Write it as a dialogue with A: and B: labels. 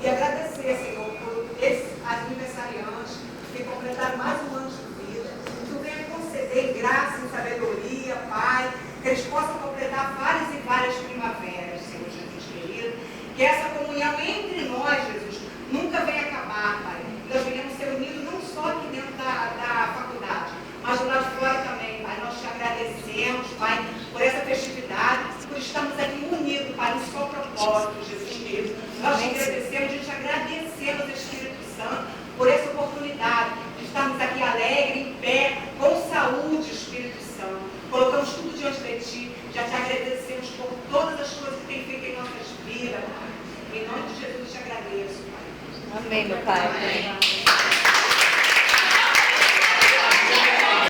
A: E agradecer, Senhor, por esses aniversariantes que completaram mais um ano de vida. Que tu venha conceder graça e sabedoria, Pai, que eles possam completar várias e várias primaveras, Senhor Jesus querido. Que essa comunhão entre nós, Jesus, nunca venha acabar, Pai. Que nós venhamos ser unidos não só aqui dentro da faculdade, mas do lado de fora também, Pai. Nós te agradecemos, Pai, por essa festividade, por estarmos aqui unidos, Pai, no só propósito, Jesus querido. Nós te agradecemos e te agradecemos, Espírito Santo, por essa oportunidade de estarmos aqui alegres, em pé, com saúde, Espírito Santo. Colocamos tudo diante de Ti, já te agradecemos por todas as coisas que tem feito em nossas vidas, Pai. Em nome de Jesus, te agradeço, Pai.
B: Amém, meu Pai. Amém.